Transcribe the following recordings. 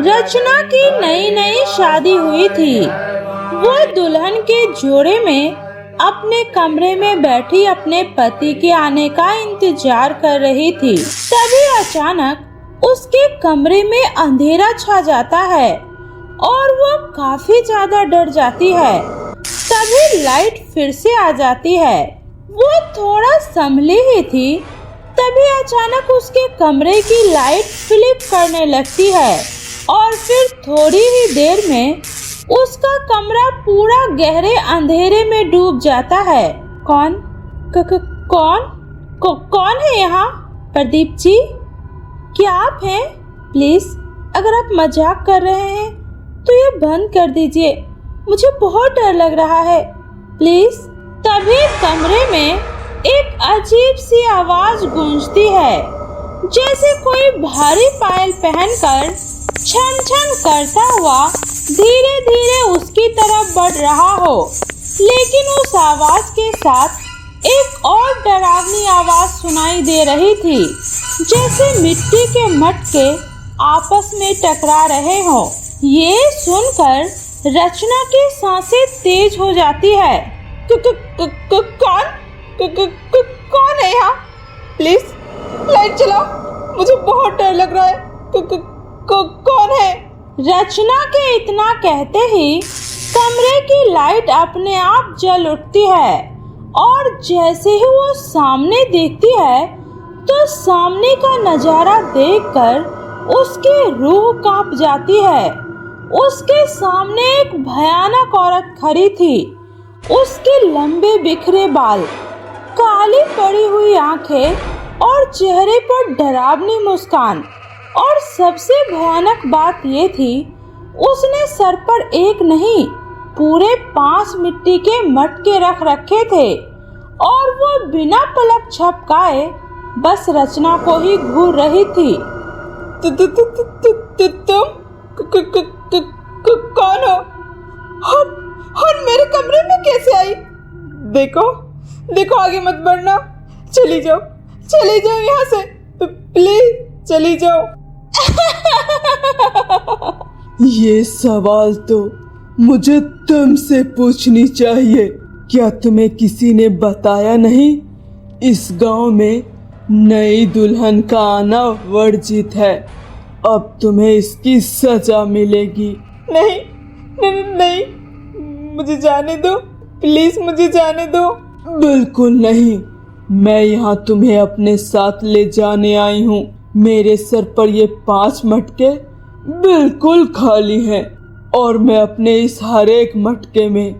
रचना की नई नई शादी हुई थी। वो दुल्हन के जोड़े में अपने कमरे में बैठी अपने पति के आने का इंतजार कर रही थी। तभी अचानक उसके कमरे में अंधेरा छा जाता है और वो काफी ज्यादा डर जाती है। तभी लाइट फिर से आ जाती है। वो थोड़ा संभली ही थी, तभी अचानक उसके कमरे की लाइट फ्लिप करने लगती है और फिर थोड़ी ही देर में उसका कमरा पूरा गहरे अंधेरे में डूब जाता है। कौन है यहाँ? प्रदीप जी, क्या आप हैं? प्लीज अगर आप मजाक कर रहे हैं तो ये बंद कर दीजिए, मुझे बहुत डर लग रहा है, प्लीज। तभी कमरे में एक अजीब सी आवाज गूंजती है, जैसे कोई भारी पायल पहनकर छन छन करता हुआ धीरे धीरे उसकी तरफ बढ़ रहा हो। लेकिन उस आवाज के साथ एक और डरावनी आवाज सुनाई दे रही थी, जैसे मिट्टी के मटके आपस में टकरा रहे हों। ये सुनकर रचना की सांसें तेज हो जाती है। कौन है यहाँ? प्लीज लाइट चलाओ, मुझे बहुत डर लग रहा है। कौन है? रचना के इतना कहते ही कमरे की लाइट अपने आप जल उठती है और जैसे ही वो सामने देखती है तो सामने का नजारा देखकर उसकी रूह कांप जाती है। उसके सामने एक भयानक औरत खड़ी थी। उसके लंबे बिखरे बाल, काली पड़ी हुई आंखें और चेहरे पर डरावनी मुस्कान। और सबसे भयानक बात ये थी, उसने सर पर एक नहीं पूरे 5 मिट्टी के मटके रख रखे थे और वो बिना पलक झपकाए बस रचना को ही घूर रही थी। तुम कौन हो? और मेरे कमरे में कैसे आई? देखो आगे मत बढ़ना, चली जाओ यहाँ से, प्लीज चली जाओ। ये सवाल तो मुझे तुमसे पूछनी चाहिए। क्या तुम्हें किसी ने बताया नहीं? इस गांव में नई दुल्हन का आना वर्जित है। अब तुम्हें इसकी सजा मिलेगी। नहीं, मुझे जाने दो, प्लीज मुझे जाने दो। बिल्कुल नहीं, मैं यहाँ तुम्हें अपने साथ ले जाने आई हूँ। मेरे सर पर ये 5 मटके बिल्कुल खाली हैं और मैं अपने इस हर एक मटके में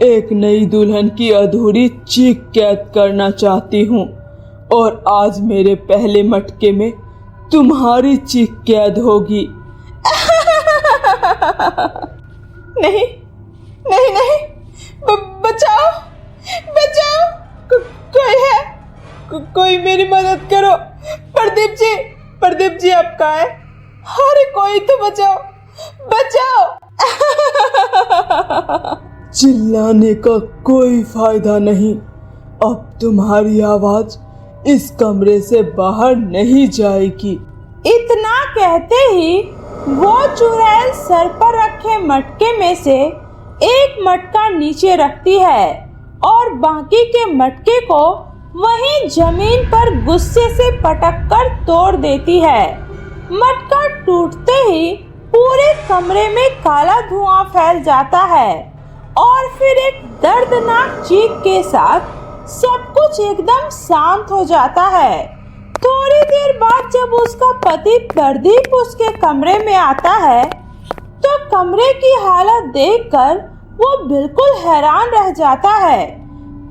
एक नई दुल्हन की अधूरी चीख कैद करना चाहती हूँ। और आज मेरे पहले मटके में तुम्हारी चीख कैद होगी। नहीं, बचाओ, कोई है? कोई मेरी मदद करो। प्रदीप जी आप कहाँ हैं? अरे कोई तो बचाओ। चिल्लाने का कोई फायदा नहीं। अब तुम्हारी आवाज इस कमरे से बाहर नहीं जाएगी। इतना कहते ही वो चुड़ैल सर पर रखे मटके में से एक मटका नीचे रखती है और बाकी के मटके को वहीं जमीन पर गुस्से से पटक कर तोड़ देती है। मटका टूटते ही पूरे कमरे में काला धुआं फैल जाता है और फिर एक दर्दनाक चीख के साथ सब कुछ एकदम शांत हो जाता है। थोड़ी देर बाद जब उसका पति प्रदीप उसके कमरे में आता है तो कमरे की हालत देखकर वो बिल्कुल हैरान रह जाता है।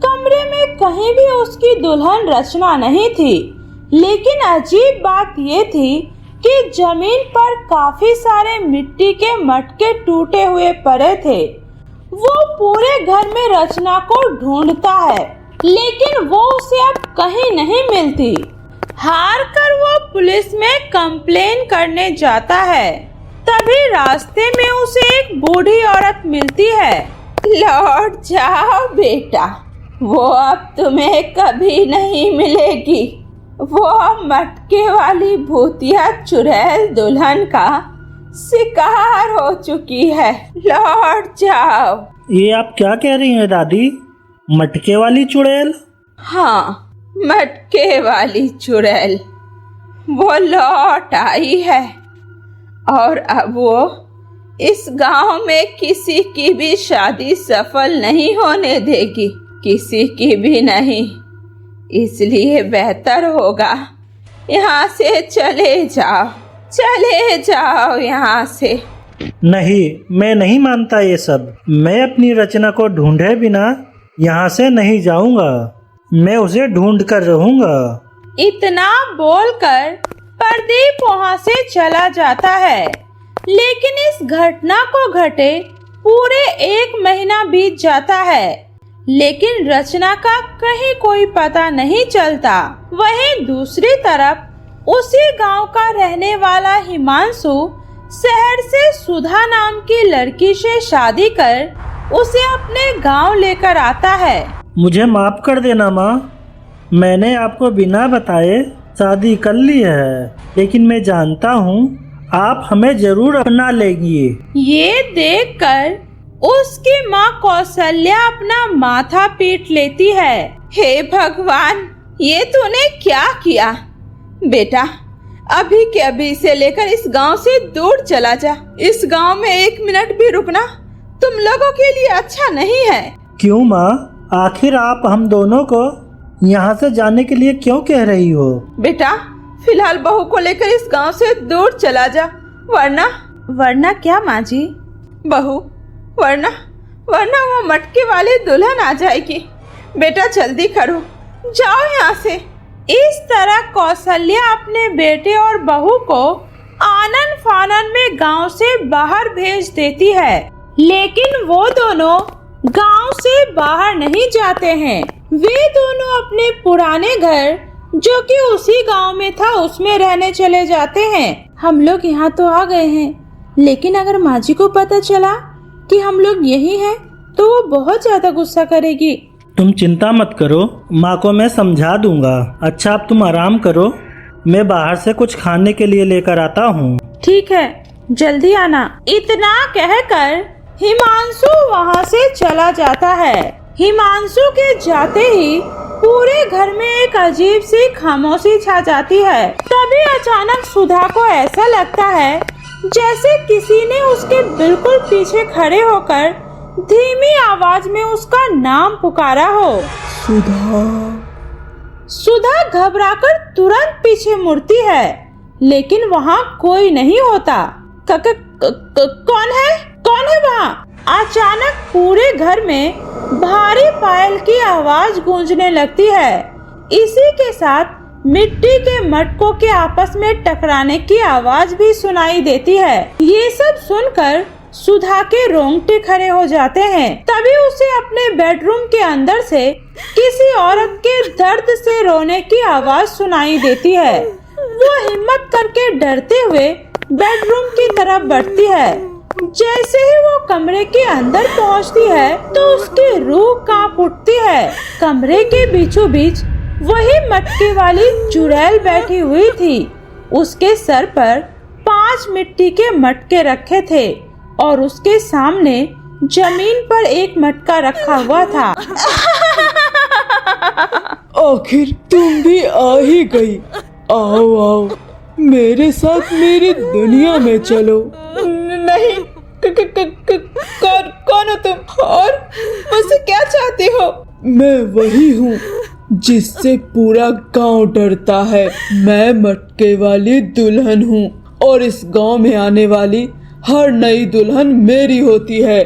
कमरे में कहीं भी उसकी दुल्हन रचना नहीं थी, लेकिन अजीब बात ये थी कि जमीन पर काफी सारे मिट्टी के मटके टूटे हुए पड़े थे। वो पूरे घर में रचना को ढूंढता है, लेकिन वो उसे अब कहीं नहीं मिलती। हार कर वो पुलिस में कंप्लेन करने जाता है। तभी रास्ते में उसे एक बूढ़ी औरत मिलती है। लौट जाओ बेटा, वो अब तुम्हें कभी नहीं मिलेगी। वो मटके वाली भूतिया चुड़ैल दुल्हन का शिकार हो चुकी है, लौट जाओ। ये आप क्या कह रही हैं दादी? मटके वाली चुड़ैल? हाँ, मटके वाली चुड़ैल वो लौट आई है और अब वो इस गांव में किसी की भी शादी सफल नहीं होने देगी, किसी की भी नहीं। इसलिए बेहतर होगा यहाँ से चले जाओ यहाँ से। नहीं, मैं नहीं मानता ये सब। मैं अपनी रचना को ढूंढे बिना यहाँ से नहीं जाऊंगा। मैं उसे ढूंढ कर रहूंगा। इतना बोलकर प्रदीप वहाँ से चला जाता है। लेकिन इस घटना को घटे पूरे 1 महीना बीत जाता है, लेकिन रचना का कहीं कोई पता नहीं चलता। वहीं दूसरी तरफ उसी गांव का रहने वाला हिमांशु शहर से सुधा नाम की लड़की से शादी कर उसे अपने गांव लेकर आता है। मुझे माफ कर देना माँ, मैंने आपको बिना बताए शादी कर ली है, लेकिन मैं जानता हूँ आप हमें जरूर अपना लेंगी। ये देखकर उसकी माँ कौशल्या अपना माथा पीट लेती है। हे भगवान, ये तूने क्या किया? बेटा, अभी के अभी से लेकर इस गांव से दूर चला जा। इस गांव में 1 मिनट भी रुकना तुम लोगों के लिए अच्छा नहीं है। क्यों माँ? आखिर आप हम दोनों को यहाँ से जाने के लिए क्यों कह रही हो? बेटा, फिलहाल बहू को लेकर इस गांव से दूर चला जा, वरना क्या माँ जी? बहू, वरना वो मटके वाले दुल्हन आ जाएगी। बेटा जल्दी करो, जाओ यहाँ से। इस तरह कौशल्या अपने बेटे और बहू को आनन फानन में गांव से बाहर भेज देती है। लेकिन वो दोनों गांव से बाहर नहीं जाते हैं। वे दोनों अपने पुराने घर, जो कि उसी गांव में था, उसमें रहने चले जाते हैं। हम लोग यहाँ तो आ गए हैं, लेकिन अगर माँ जी को पता चला कि हम लोग यही हैं, तो वो बहुत ज्यादा गुस्सा करेगी। तुम चिंता मत करो, माँ को मैं समझा दूंगा। अच्छा, अब तुम आराम करो, मैं बाहर से कुछ खाने के लिए लेकर आता हूँ। ठीक है, जल्दी आना। इतना कहकर हिमांशु वहाँ से चला जाता है। हिमांशु के जाते ही पूरे घर में एक अजीब सी खामोशी छा जाती है। तभी अचानक सुधा को ऐसा लगता है जैसे किसी ने उसके बिल्कुल पीछे खड़े होकर धीमी आवाज में उसका नाम पुकारा हो। सुधा घबराकर तुरंत पीछे मुड़ती है, लेकिन वहाँ कोई नहीं होता। कौन है वहाँ? अचानक पूरे घर में भारी पायल की आवाज गूंजने लगती है। इसी के साथ मिट्टी के मटकों के आपस में टकराने की आवाज भी सुनाई देती है। ये सब सुनकर सुधा के रोंगटे खड़े हो जाते हैं। तभी उसे अपने बेडरूम के अंदर से किसी औरत के दर्द से रोने की आवाज सुनाई देती है। वो हिम्मत करके डरते हुए बेडरूम की तरफ बढ़ती है। जैसे ही वो कमरे के अंदर पहुंचती है, तो उसकी रूह कांप उठती है। कमरे के बीचों बीच वही मटके वाली चुड़ैल बैठी हुई थी। उसके सर पर 5 मिट्टी के मटके रखे थे और उसके सामने जमीन पर एक मटका रखा हुआ था। आखिर तुम भी आ ही गई। आओ मेरे साथ मेरी दुनिया में चलो। नहीं, कौन हो तुम और मुझसे क्या चाहती हो? मैं वही हूँ जिससे पूरा गांव डरता है। मैं मटके वाली दुल्हन हूँ और इस गांव में आने वाली हर नई दुल्हन मेरी होती है।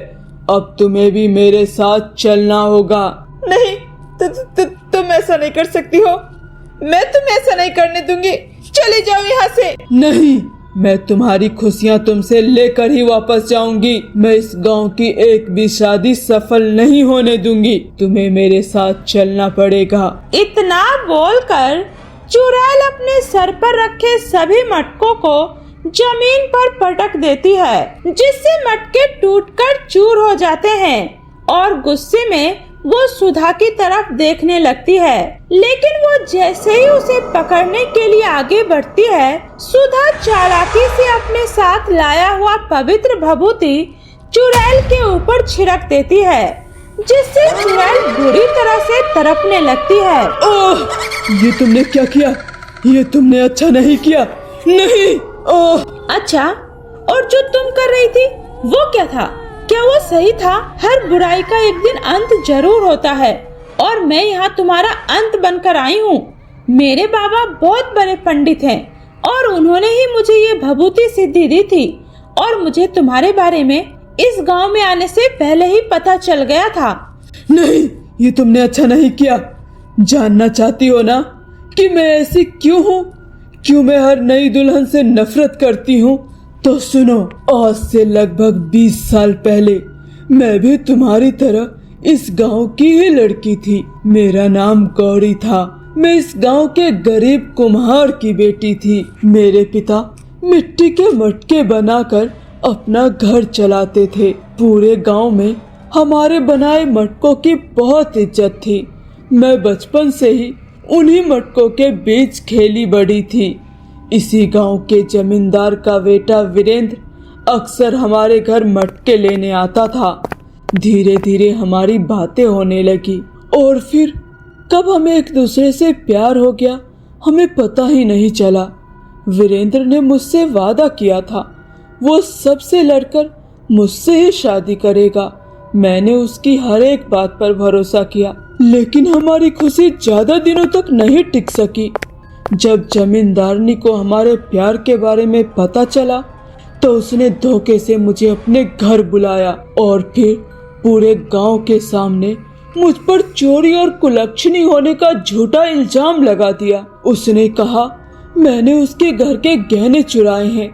अब तुम्हें भी मेरे साथ चलना होगा। नहीं, तुम ऐसा नहीं कर सकती हो। मैं तुम्हें ऐसा नहीं करने दूंगी। चले जाओ यहाँ से। नहीं, मैं तुम्हारी खुशियाँ तुमसे लेकर ही वापस जाऊंगी। मैं इस गांव की एक भी शादी सफल नहीं होने दूंगी। तुम्हें मेरे साथ चलना पड़ेगा। इतना बोलकर चुड़ैल अपने सर पर रखे सभी मटकों को जमीन पर पटक देती है, जिससे मटके टूटकर चूर हो जाते हैं और गुस्से में वो सुधा की तरफ देखने लगती है, लेकिन वो जैसे ही उसे पकड़ने के लिए आगे बढ़ती है, सुधा चालाकी से अपने साथ लाया हुआ पवित्र भभूति चुड़ैल के ऊपर छिड़क देती है, जिससे चुड़ैल बुरी तरह से तड़पने लगती है। ओह, ये तुमने क्या किया? ये तुमने अच्छा नहीं किया। नहीं। ओह। अच्छा, और जो तुम कर रही थी वो क्या था? क्या वो सही था? हर बुराई का एक दिन अंत जरूर होता है, और मैं यहाँ तुम्हारा अंत बनकर आई हूँ। मेरे बाबा बहुत बड़े पंडित हैं, और उन्होंने ही मुझे ये भभूति सिद्धि दी थी, और मुझे तुम्हारे बारे में इस गांव में आने से पहले ही पता चल गया था। नहीं, ये तुमने अच्छा नहीं किया। जानना चाहती हो ना कि मैं ऐसी क्यों हूँ, क्यों मैं हर नई दुल्हन से नफरत करती हूँ? तो सुनो, आज से लगभग 20 साल पहले मैं भी तुम्हारी तरह इस गांव की ही लड़की थी। मेरा नाम गौरी था। मैं इस गांव के गरीब कुम्हार की बेटी थी। मेरे पिता मिट्टी के मटके बनाकर अपना घर चलाते थे। पूरे गांव में हमारे बनाए मटकों की बहुत इज्जत थी। मैं बचपन से ही उन्हीं मटकों के बीच खेली बड़ी थी। इसी गांव के जमींदार का बेटा वीरेंद्र अक्सर हमारे घर मटके लेने आता था। धीरे धीरे हमारी बातें होने लगी, और फिर कब हमें एक दूसरे से प्यार हो गया हमें पता ही नहीं चला। वीरेंद्र ने मुझसे वादा किया था वो सबसे लड़कर मुझसे ही शादी करेगा। मैंने उसकी हर एक बात पर भरोसा किया, लेकिन हमारी खुशी ज्यादा दिनों तक नहीं टिक सकी। जब जमींदारनी को हमारे प्यार के बारे में पता चला तो उसने धोखे से मुझे अपने घर बुलाया, और फिर पूरे गांव के सामने मुझ पर चोरी और कुलक्षणी होने का झूठा इल्जाम लगा दिया। उसने कहा मैंने उसके घर के गहने चुराए हैं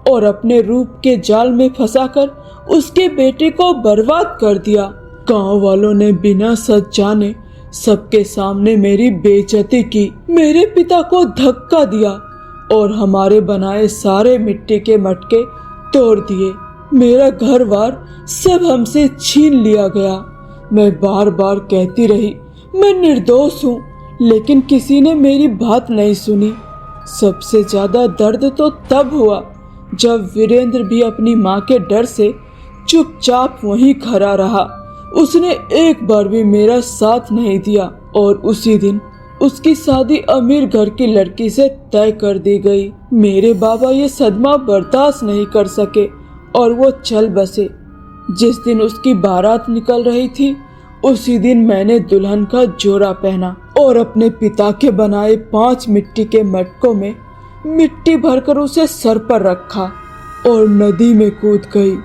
और अपने रूप के जाल में फंसाकर उसके बेटे को बर्बाद कर दिया। गांव वालों ने बिना सच जाने सबके सामने मेरी बेइज्जती की, मेरे पिता को धक्का दिया और हमारे बनाए सारे मिट्टी के मटके तोड़ दिए। मेरा घर बार सब हमसे छीन लिया गया। मैं बार बार कहती रही मैं निर्दोष हूँ, लेकिन किसी ने मेरी बात नहीं सुनी। सबसे ज्यादा दर्द तो तब हुआ जब वीरेंद्र भी अपनी माँ के डर से चुपचाप वहीं खड़ा रहा। उसने एक बार भी मेरा साथ नहीं दिया, और उसी दिन उसकी शादी अमीर घर की लड़की से तय कर दी गई। मेरे बाबा ये सदमा बर्दाश्त नहीं कर सके और वो चल बसे। जिस दिन उसकी बारात निकल रही थी उसी दिन मैंने दुल्हन का जोड़ा पहना और अपने पिता के बनाए 5 मिट्टी के मटकों में मिट्टी भरकर उसे सर पर रखा और नदी में कूद गई।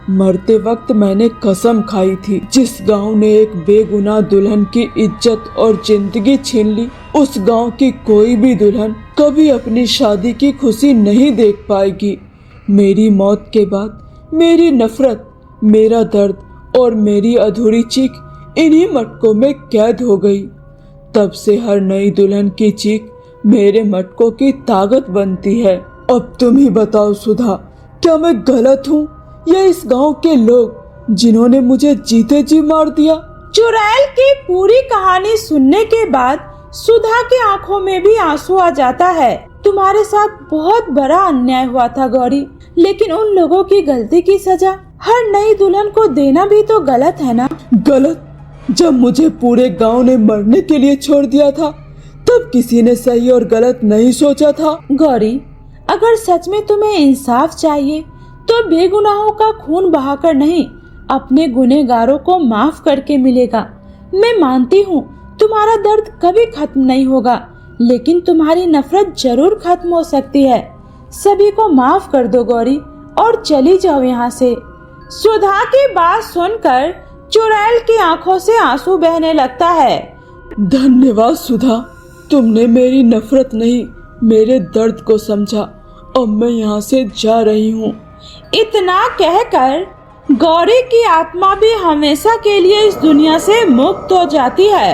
मरते वक्त मैंने कसम खाई थी, जिस गांव ने एक बेगुनाह दुल्हन की इज्जत और जिंदगी छीन ली, उस गांव की कोई भी दुल्हन कभी अपनी शादी की खुशी नहीं देख पाएगी। मेरी मौत के बाद मेरी नफरत, मेरा दर्द और मेरी अधूरी चीख इन्हीं मटकों में कैद हो गई। तब से हर नई दुल्हन की चीख मेरे मटकों की ताकत बनती है। अब तुम ही बताओ सुधा, क्या मैं गलत हूँ या इस गांव के लोग जिन्होंने मुझे जीते जी मार दिया? चुड़ैल की पूरी कहानी सुनने के बाद सुधा की आंखों में भी आंसू आ जाता है। तुम्हारे साथ बहुत बड़ा अन्याय हुआ था गौरी, लेकिन उन लोगों की गलती की सजा हर नई दुल्हन को देना भी तो गलत है ना? गलत? जब मुझे पूरे गांव ने मरने के लिए छोड़ दिया था तब किसी ने सही और गलत नहीं सोचा था। गौरी, अगर सच में तुम्हें इंसाफ चाहिए तो बेगुनाहों का खून बहाकर नहीं, अपने गुनहगारों को माफ करके मिलेगा। मैं मानती हूँ तुम्हारा दर्द कभी खत्म नहीं होगा, लेकिन तुम्हारी नफरत जरूर खत्म हो सकती है। सभी को माफ कर दो गौरी और चली जाओ यहाँ से। सुधा की बात सुनकर चुड़ैल की आंखों से आंसू बहने लगता है। धन्यवाद सुधा, तुमने मेरी नफरत नहीं मेरे दर्द को समझा। अब मैं यहाँ से जा रही हूँ। इतना कहकर गौरी की आत्मा भी हमेशा के लिए इस दुनिया से मुक्त हो जाती है।